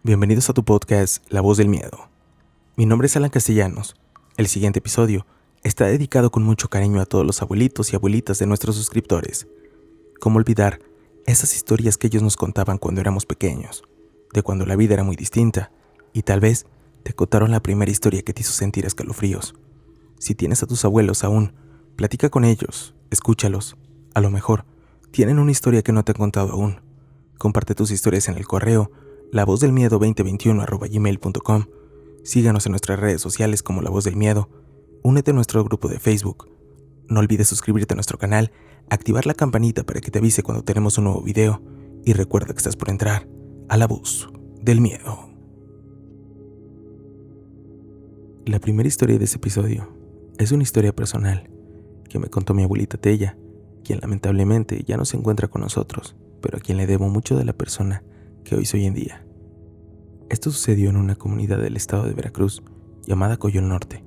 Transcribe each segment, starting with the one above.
Bienvenidos a tu podcast La Voz del Miedo. Mi nombre es Alan Castellanos. El siguiente episodio está dedicado con mucho cariño a todos los abuelitos y abuelitas de nuestros suscriptores. ¿Cómo olvidar esas historias que ellos nos contaban cuando éramos pequeños, de cuando la vida era muy distinta, y tal vez te contaron la primera historia que te hizo sentir escalofríos? Si tienes a tus abuelos aún, platica con ellos, escúchalos. A lo mejor tienen una historia que no te han contado aún. Comparte tus historias en el correo lavozdelmiedo2021@gmail.com. Síganos en nuestras redes sociales como La Voz del Miedo. Únete a nuestro grupo de Facebook. No olvides suscribirte a nuestro canal, activar la campanita para que te avise cuando tenemos un nuevo video y recuerda que estás por entrar a La Voz del Miedo. La primera historia de este episodio es una historia personal que me contó mi abuelita Tella, quien lamentablemente ya no se encuentra con nosotros, pero a quien le debo mucho de la persona que hoy soy en día. Esto sucedió en una comunidad del estado de Veracruz llamada Coyol Norte,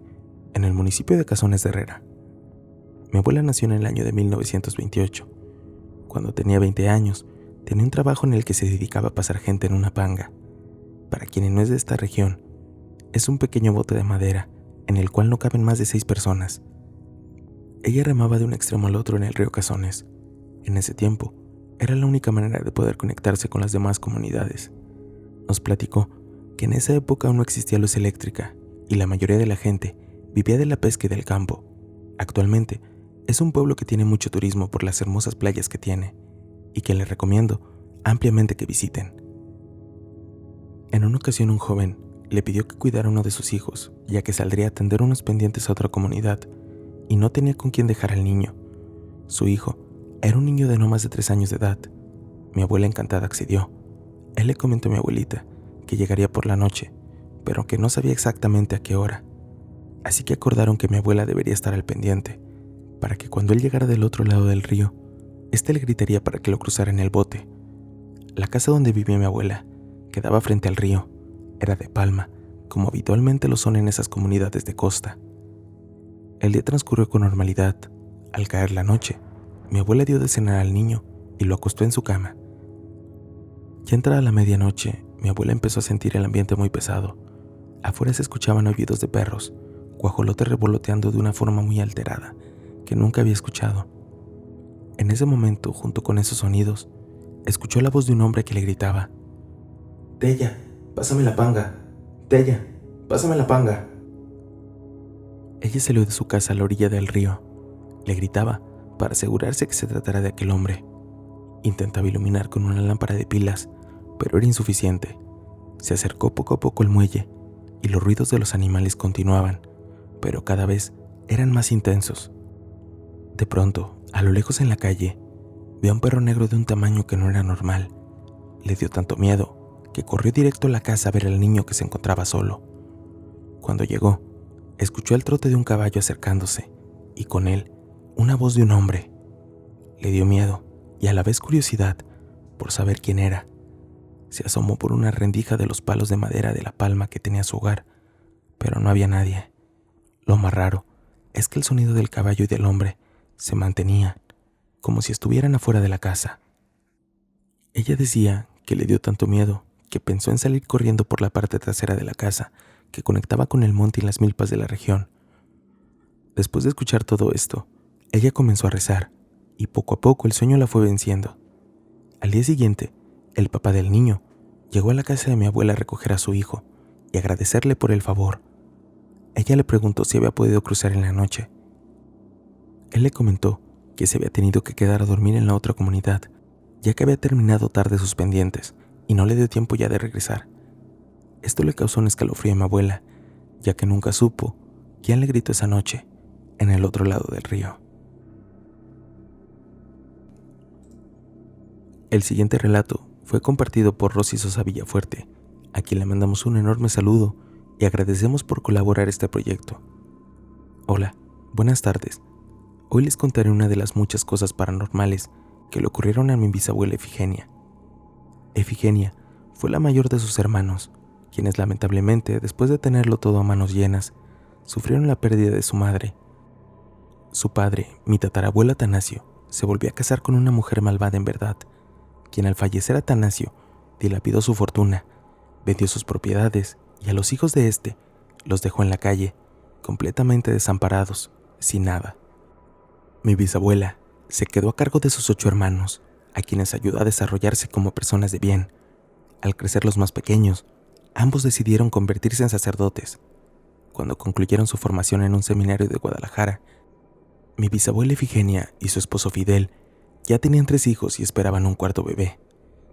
en el municipio de Cazones de Herrera. Mi abuela nació en el año de 1928. Cuando tenía 20 años, tenía un trabajo en el que se dedicaba a pasar gente en una panga. Para quienes no es de esta región, es un pequeño bote de madera en el cual no caben más de 6 personas. Ella remaba de un extremo al otro en el río Cazones. En ese tiempo, era la única manera de poder conectarse con las demás comunidades. Nos platicó que en esa época aún no existía luz eléctrica y la mayoría de la gente vivía de la pesca y del campo. Actualmente es un pueblo que tiene mucho turismo por las hermosas playas que tiene y que les recomiendo ampliamente que visiten. En una ocasión un joven le pidió que cuidara a uno de sus hijos, ya que saldría a atender unos pendientes a otra comunidad y no tenía con quién dejar al niño. Su hijo era un niño de no más de 3 años de edad. Mi abuela encantada accedió. Él le comentó a mi abuelita que llegaría por la noche, pero que no sabía exactamente a qué hora. Así que acordaron que mi abuela debería estar al pendiente, para que cuando él llegara del otro lado del río, éste le gritaría para que lo cruzara en el bote. La casa donde vivía mi abuela quedaba frente al río. Era de palma, como habitualmente lo son en esas comunidades de costa. El día transcurrió con normalidad. Al caer la noche, mi abuela dio de cenar al niño y lo acostó en su cama. Ya entrada la medianoche, mi abuela empezó a sentir el ambiente muy pesado. Afuera se escuchaban aullidos de perros, guajolotes revoloteando de una forma muy alterada, que nunca había escuchado. En ese momento, junto con esos sonidos, escuchó la voz de un hombre que le gritaba: «Tella, pásame la panga. Tella, pásame la panga». Ella salió de su casa a la orilla del río. Le gritaba para asegurarse que se tratara de aquel hombre. Intentaba iluminar con una lámpara de pilas, pero era insuficiente. Se acercó poco a poco al muelle y los ruidos de los animales continuaban, pero cada vez eran más intensos. De pronto, a lo lejos en la calle, vio a un perro negro de un tamaño que no era normal. Le dio tanto miedo que corrió directo a la casa a ver al niño que se encontraba solo. Cuando llegó, escuchó el trote de un caballo acercándose y con él una voz de un hombre. Le dio miedo y a la vez curiosidad por saber quién era. Se asomó por una rendija de los palos de madera de la palma que tenía su hogar, pero no había nadie. Lo más raro es que el sonido del caballo y del hombre se mantenía, como si estuvieran afuera de la casa. Ella decía que le dio tanto miedo que pensó en salir corriendo por la parte trasera de la casa que conectaba con el monte y las milpas de la región. Después de escuchar todo esto, ella comenzó a rezar y poco a poco el sueño la fue venciendo. Al día siguiente, el papá del niño llegó a la casa de mi abuela a recoger a su hijo y agradecerle por el favor. Ella le preguntó si había podido cruzar en la noche. Él le comentó que se había tenido que quedar a dormir en la otra comunidad, ya que había terminado tarde sus pendientes y no le dio tiempo ya de regresar. Esto le causó un escalofrío a mi abuela, ya que nunca supo quién le gritó esa noche en el otro lado del río. El siguiente relato fue compartido por Rosy Sosa Villafuerte, a quien le mandamos un enorme saludo y agradecemos por colaborar a este proyecto. Hola, buenas tardes. Hoy les contaré una de las muchas cosas paranormales que le ocurrieron a mi bisabuela Efigenia. Efigenia fue la mayor de sus hermanos, quienes lamentablemente, después de tenerlo todo a manos llenas, sufrieron la pérdida de su madre. Su padre, mi tatarabuelo Atanasio, se volvió a casar con una mujer malvada en verdad, quien al fallecer Atanasio dilapidó su fortuna, vendió sus propiedades y a los hijos de este los dejó en la calle, completamente desamparados, sin nada. Mi bisabuela se quedó a cargo de sus 8 hermanos, a quienes ayudó a desarrollarse como personas de bien. Al crecer los más pequeños, ambos decidieron convertirse en sacerdotes. Cuando concluyeron su formación en un seminario de Guadalajara, mi bisabuela Ifigenia y su esposo Fidel ya tenían 3 hijos y esperaban un 4.º bebé.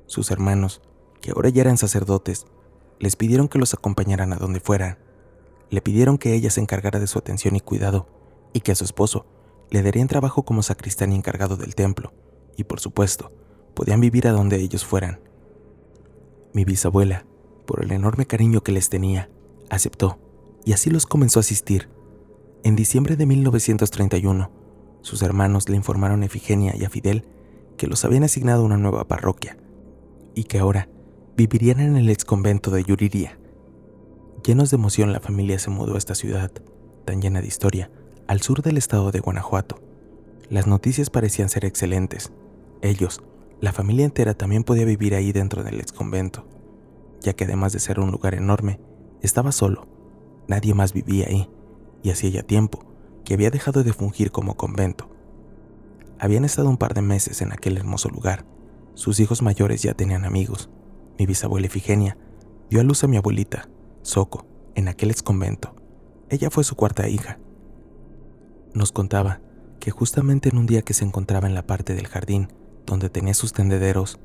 Sus hermanos, que ahora ya eran sacerdotes, les pidieron que los acompañaran a donde fueran. Le pidieron que ella se encargara de su atención y cuidado, y que a su esposo le darían trabajo como sacristán y encargado del templo, y por supuesto, podían vivir a donde ellos fueran. Mi bisabuela, por el enorme cariño que les tenía, aceptó, y así los comenzó a asistir. En diciembre de 1931, sus hermanos le informaron a Ifigenia y a Fidel que los habían asignado a una nueva parroquia, y que ahora vivirían en el exconvento de Yuriria. Llenos de emoción, la familia se mudó a esta ciudad, tan llena de historia, al sur del estado de Guanajuato. Las noticias parecían ser excelentes. Ellos, la familia entera, también podía vivir ahí dentro del exconvento, ya que además de ser un lugar enorme, estaba solo. Nadie más vivía ahí, y hacía ya tiempo que había dejado de fungir como convento. Habían estado un par de meses en aquel hermoso lugar. Sus hijos mayores ya tenían amigos. Mi bisabuela Ifigenia dio a luz a mi abuelita, Soco, en aquel exconvento. Ella fue su 4ª hija. Nos contaba que justamente en un día que se encontraba en la parte del jardín donde tenía sus tendederos,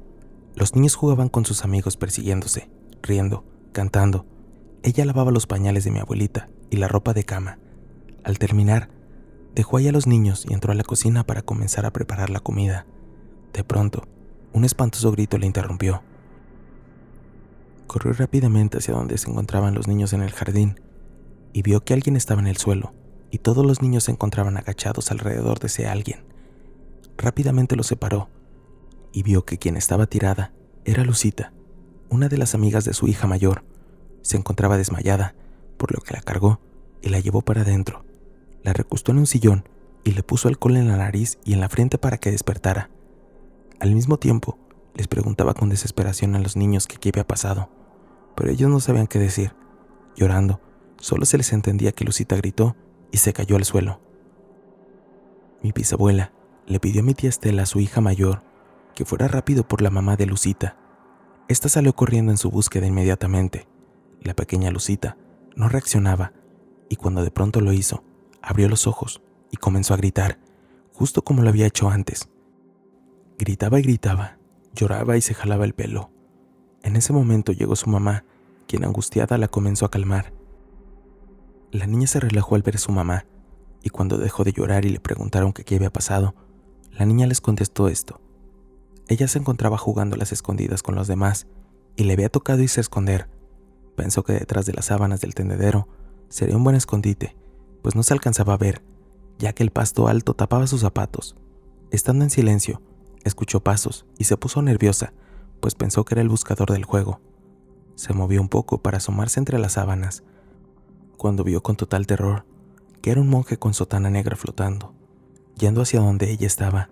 los niños jugaban con sus amigos persiguiéndose, riendo, cantando. Ella lavaba los pañales de mi abuelita y la ropa de cama. Al terminar, dejó ahí a los niños y entró a la cocina para comenzar a preparar la comida. De pronto, un espantoso grito le interrumpió. Corrió rápidamente hacia donde se encontraban los niños en el jardín y vio que alguien estaba en el suelo y todos los niños se encontraban agachados alrededor de ese alguien. Rápidamente los separó y vio que quien estaba tirada era Lucita, una de las amigas de su hija mayor. Se encontraba desmayada, por lo que la cargó y la llevó para adentro. La recostó en un sillón y le puso alcohol en la nariz y en la frente para que despertara. Al mismo tiempo, les preguntaba con desesperación a los niños que qué había pasado, pero ellos no sabían qué decir. Llorando, solo se les entendía que Lucita gritó y se cayó al suelo. Mi bisabuela le pidió a mi tía Estela, su hija mayor, que fuera rápido por la mamá de Lucita. Esta salió corriendo en su búsqueda inmediatamente. La pequeña Lucita no reaccionaba, y cuando de pronto lo hizo, abrió los ojos y comenzó a gritar, justo como lo había hecho antes. Gritaba y gritaba, lloraba y se jalaba el pelo. En ese momento llegó su mamá, quien angustiada la comenzó a calmar. La niña se relajó al ver a su mamá, y cuando dejó de llorar y le preguntaron qué había pasado, la niña les contestó esto. Ella se encontraba jugando a las escondidas con los demás, y le había tocado irse a esconder. Pensó que detrás de las sábanas del tendedero sería un buen escondite, pues no se alcanzaba a ver, ya que el pasto alto tapaba sus zapatos. Estando en silencio, escuchó pasos y se puso nerviosa, pues pensó que era el buscador del juego. Se movió un poco para asomarse entre las sábanas, cuando vio con total terror que era un monje con sotana negra flotando, yendo hacia donde ella estaba.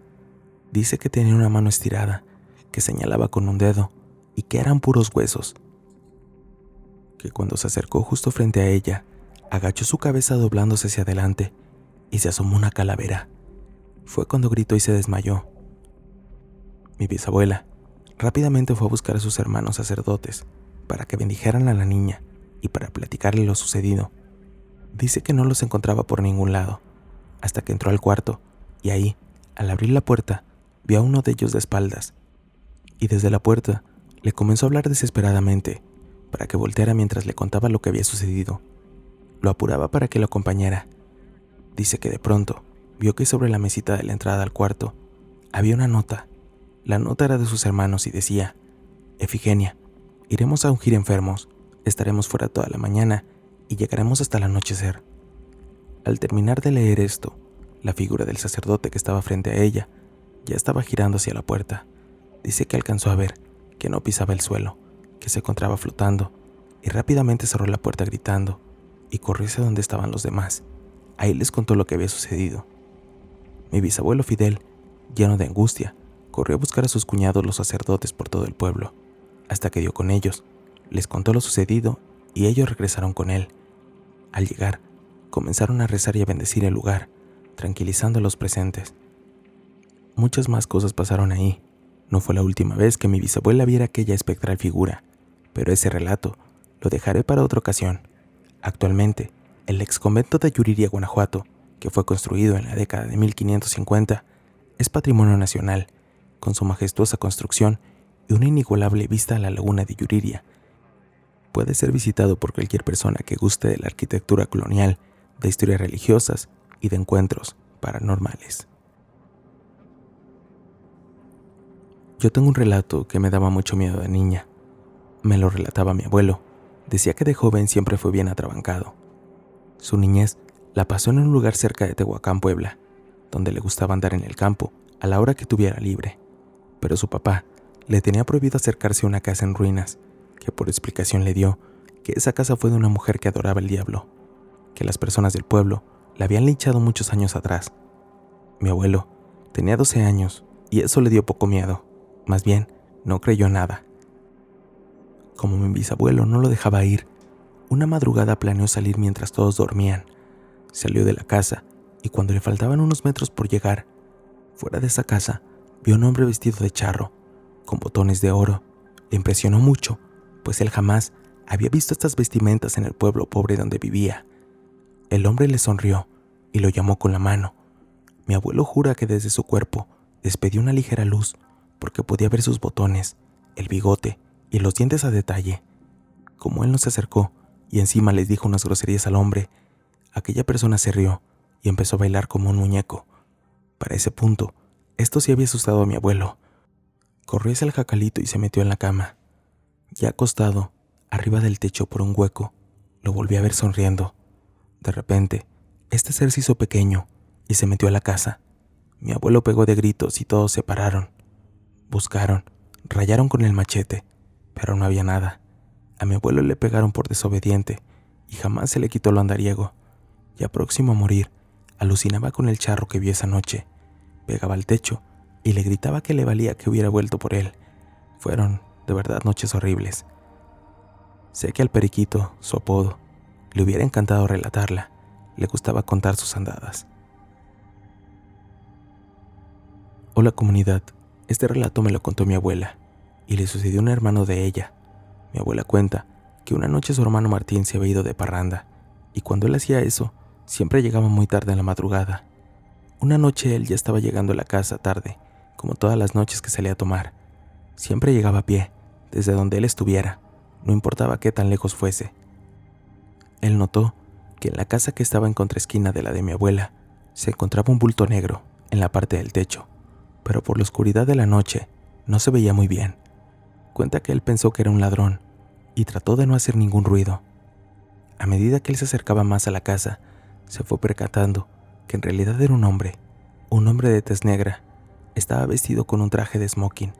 Dice que tenía una mano estirada, que señalaba con un dedo y que eran puros huesos. Que cuando se acercó justo frente a ella, agachó su cabeza doblándose hacia adelante y se asomó una calavera. Fue cuando gritó y se desmayó. Mi bisabuela rápidamente fue a buscar a sus hermanos sacerdotes para que bendijeran a la niña y para platicarle lo sucedido. Dice que no los encontraba por ningún lado, hasta que entró al cuarto y ahí, al abrir la puerta, vio a uno de ellos de espaldas, y desde la puerta le comenzó a hablar desesperadamente para que volteara mientras le contaba lo que había sucedido. Lo apuraba para que lo acompañara. Dice que de pronto vio que sobre la mesita de la entrada al cuarto había una nota. La nota era de sus hermanos y decía: Ifigenia, iremos a ungir enfermos, estaremos fuera toda la mañana y llegaremos hasta el anochecer. Al terminar de leer esto, la figura del sacerdote que estaba frente a ella ya estaba girando hacia la puerta. Dice que alcanzó a ver que no pisaba el suelo, que se encontraba flotando, y rápidamente cerró la puerta gritando y corrió hacia donde estaban los demás. Ahí les contó lo que había sucedido. Mi bisabuelo Fidel, lleno de angustia, corrió a buscar a sus cuñados los sacerdotes por todo el pueblo, hasta que dio con ellos, les contó lo sucedido y ellos regresaron con él. Al llegar, comenzaron a rezar y a bendecir el lugar, tranquilizando a los presentes. Muchas más cosas pasaron ahí. No fue la última vez que mi bisabuela viera aquella espectral figura, pero ese relato lo dejaré para otra ocasión. Actualmente, el exconvento de Yuriria, Guanajuato, que fue construido en la década de 1550, es patrimonio nacional, con su majestuosa construcción y una inigualable vista a la laguna de Yuriria. Puede ser visitado por cualquier persona que guste de la arquitectura colonial, de historias religiosas y de encuentros paranormales. Yo tengo un relato que me daba mucho miedo de niña. Me lo relataba mi abuelo. Decía que de joven siempre fue bien atrabancado. Su niñez la pasó en un lugar cerca de Tehuacán, Puebla, donde le gustaba andar en el campo a la hora que tuviera libre. Pero su papá le tenía prohibido acercarse a una casa en ruinas, que por explicación le dio que esa casa fue de una mujer que adoraba al diablo, que las personas del pueblo la habían linchado muchos años atrás. Mi abuelo tenía 12 años y eso le dio poco miedo. Más bien, no creyó nada. Como mi bisabuelo no lo dejaba ir, una madrugada planeó salir mientras todos dormían. Salió de la casa y cuando le faltaban unos metros por llegar, fuera de esa casa, vio a un hombre vestido de charro, con botones de oro. Le impresionó mucho, pues él jamás había visto estas vestimentas en el pueblo pobre donde vivía. El hombre le sonrió y lo llamó con la mano. Mi abuelo jura que desde su cuerpo despedió una ligera luz, porque podía ver sus botones, el bigote y los dientes a detalle. Como él no se acercó y encima les dijo unas groserías al hombre, aquella persona se rió y empezó a bailar como un muñeco. Para ese punto, esto sí había asustado a mi abuelo. Corrió hacia el jacalito y se metió en la cama. Ya acostado, arriba del techo por un hueco, lo volví a ver sonriendo. De repente, este ser se hizo pequeño y se metió a la casa. Mi abuelo pegó de gritos y todos se pararon. Buscaron, rayaron con el machete, pero no había nada. A mi abuelo le pegaron por desobediente y jamás se le quitó lo andariego. Ya próximo a morir, alucinaba con el charro que vio esa noche. Pegaba al techo y le gritaba que le valía que hubiera vuelto por él. Fueron, de verdad, noches horribles. Sé que al Periquito, su apodo, le hubiera encantado relatarla. Le gustaba contar sus andadas. Hola comunidad, este relato me lo contó mi abuela y le sucedió a un hermano de ella. Mi abuela cuenta que una noche su hermano Martín se había ido de parranda y cuando él hacía eso, siempre llegaba muy tarde en la madrugada. Una noche él ya estaba llegando a la casa tarde, como todas las noches que salía a tomar. Siempre llegaba a pie, desde donde él estuviera, no importaba qué tan lejos fuese. Él notó que en la casa que estaba en contraesquina de la de mi abuela, se encontraba un bulto negro en la parte del techo, pero por la oscuridad de la noche no se veía muy bien. Cuenta que él pensó que era un ladrón y trató de no hacer ningún ruido. A medida que él se acercaba más a la casa, se fue percatando que en realidad era un hombre de tez negra. Estaba vestido con un traje de smoking.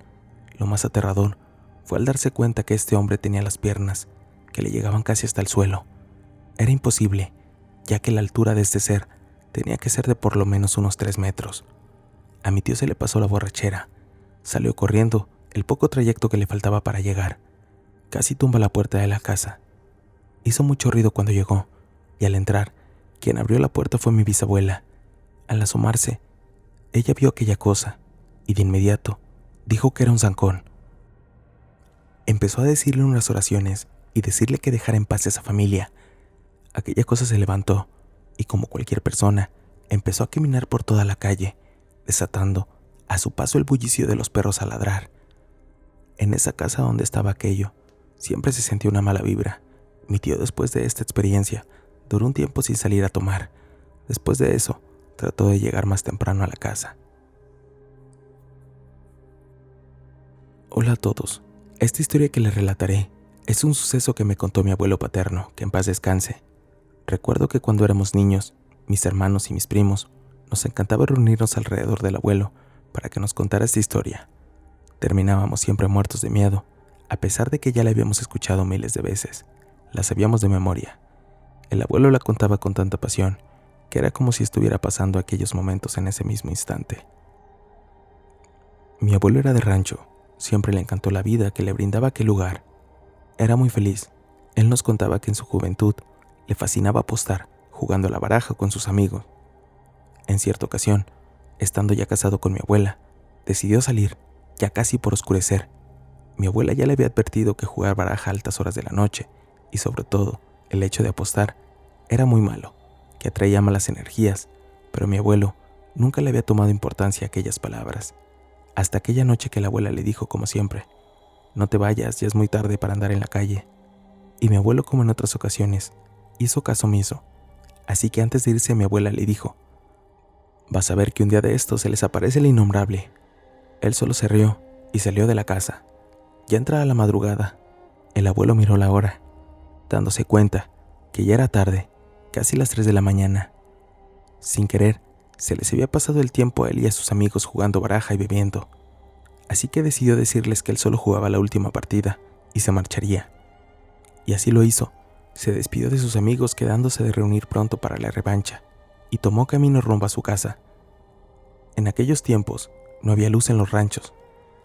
Lo más aterrador fue al darse cuenta que este hombre tenía las piernas que le llegaban casi hasta el suelo. Era imposible, ya que la altura de este ser tenía que ser de por lo menos unos 3 metros. A mi tío se le pasó la borrachera. Salió corriendo el poco trayecto que le faltaba para llegar. Casi tumba la puerta de la casa. Hizo mucho ruido cuando llegó, y al entrar, quien abrió la puerta fue mi bisabuela. Al asomarse, ella vio aquella cosa, y de inmediato dijo que era un zancón. Empezó a decirle unas oraciones y decirle que dejara en paz a esa familia. Aquella cosa se levantó, y como cualquier persona, empezó a caminar por toda la calle, desatando a su paso el bullicio de los perros a ladrar. En esa casa donde estaba aquello, siempre se sentía una mala vibra. Mi tío, después de esta experiencia, duró un tiempo sin salir a tomar. Después de eso, trató de llegar más temprano a la casa. Hola a todos. Esta historia que les relataré es un suceso que me contó mi abuelo paterno, que en paz descanse. Recuerdo que cuando éramos niños, mis hermanos y mis primos, nos encantaba reunirnos alrededor del abuelo para que nos contara esta historia. Terminábamos siempre muertos de miedo, a pesar de que ya la habíamos escuchado miles de veces. La sabíamos de memoria. El abuelo la contaba con tanta pasión que era como si estuviera pasando aquellos momentos en ese mismo instante. Mi abuelo era de rancho, siempre le encantó la vida que le brindaba aquel lugar. Era muy feliz. Él nos contaba que en su juventud le fascinaba apostar, jugando a la baraja con sus amigos. En cierta ocasión, estando ya casado con mi abuela, decidió salir, ya casi por oscurecer. Mi abuela ya le había advertido que jugar baraja a altas horas de la noche, y sobre todo, el hecho de apostar, era muy malo, que atraía malas energías, pero mi abuelo nunca le había tomado importancia a aquellas palabras. Hasta aquella noche que la abuela le dijo como siempre: «No te vayas, ya es muy tarde para andar en la calle». Y mi abuelo, como en otras ocasiones, hizo caso omiso. Así que antes de irse mi abuela le dijo: «Vas a ver que un día de estos se les aparece el innombrable». Él solo se rió y salió de la casa. Ya entrada la madrugada, el abuelo miró la hora, dándose cuenta que ya era tarde, casi las 3 de la mañana. Sin querer, se les había pasado el tiempo a él y a sus amigos jugando baraja y bebiendo. Así que decidió decirles que él solo jugaba la última partida y se marcharía. Y así lo hizo. Se despidió de sus amigos quedándose de reunir pronto para la revancha y tomó camino rumbo a su casa. En aquellos tiempos no había luz en los ranchos,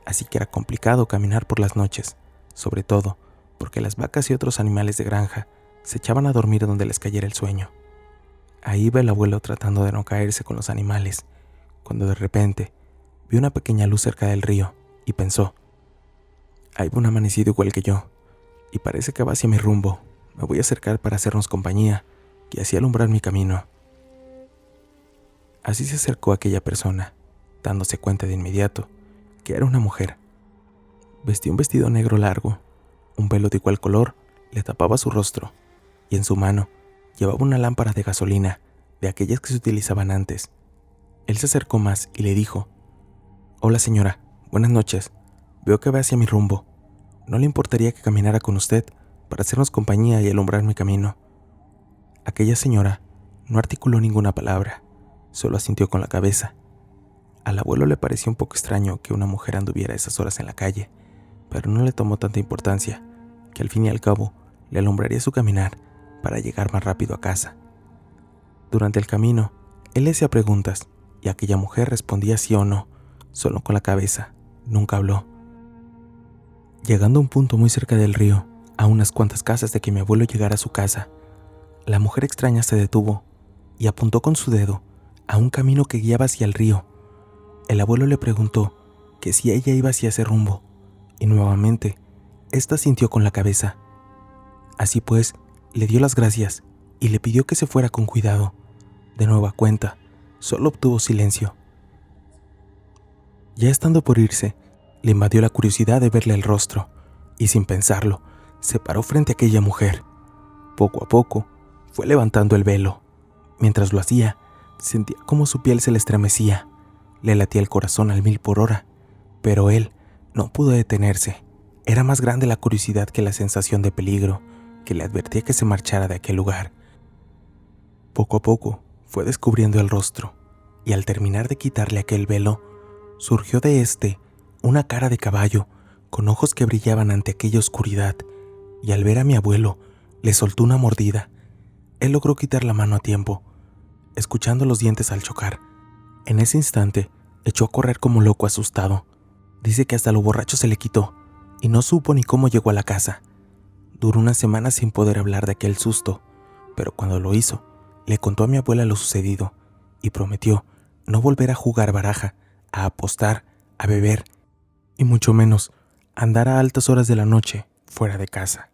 así que era complicado caminar por las noches, sobre todo porque las vacas y otros animales de granja se echaban a dormir donde les cayera el sueño. Ahí iba el abuelo tratando de no caerse con los animales, cuando de repente vio una pequeña luz cerca del río y pensó: «Ahí va un amanecido igual que yo, y parece que va hacia mi rumbo. Me voy a acercar para hacernos compañía y así alumbrar mi camino». Así se acercó a aquella persona, dándose cuenta de inmediato que era una mujer. Vestía un vestido negro largo, un velo de igual color le tapaba su rostro, y en su mano llevaba una lámpara de gasolina, de aquellas que se utilizaban antes. Él se acercó más y le dijo: «Hola señora, buenas noches. Veo que va hacia mi rumbo. ¿No le importaría que caminara con usted para hacernos compañía y alumbrar mi camino?» Aquella señora no articuló ninguna palabra, solo asintió con la cabeza. Al abuelo le pareció un poco extraño que una mujer anduviera a esas horas en la calle, pero no le tomó tanta importancia, que al fin y al cabo le alumbraría su caminar para llegar más rápido a casa. Durante el camino, él le hacía preguntas y aquella mujer respondía sí o no, solo con la cabeza, nunca habló. Llegando a un punto muy cerca del río, a unas cuantas casas de que mi abuelo llegara a su casa, la mujer extraña se detuvo y apuntó con su dedo a un camino que guiaba hacia el río. El abuelo le preguntó que si ella iba hacia ese rumbo, y nuevamente, ésta sintió con la cabeza. Así pues, le dio las gracias y le pidió que se fuera con cuidado. De nueva cuenta, solo obtuvo silencio. Ya estando por irse, le invadió la curiosidad de verle el rostro, y sin pensarlo, se paró frente a aquella mujer. Poco a poco, fue levantando el velo. Mientras lo hacía, sentía como su piel se le estremecía. Le latía el corazón al 1000 por hora, pero él no pudo detenerse. Era más grande la curiosidad que la sensación de peligro que le advertía que se marchara de aquel lugar. Poco a poco fue descubriendo el rostro, y al terminar de quitarle aquel velo, surgió de éste una cara de caballo con ojos que brillaban ante aquella oscuridad, y al ver a mi abuelo le soltó una mordida. Él logró quitar la mano a tiempo, escuchando los dientes al chocar. En ese instante echó a correr como loco asustado. Dice que hasta lo borracho se le quitó y no supo ni cómo llegó a la casa. Duró una semana sin poder hablar de aquel susto, pero cuando lo hizo, le contó a mi abuela lo sucedido y prometió no volver a jugar baraja, a apostar, a beber y mucho menos andar a altas horas de la noche fuera de casa.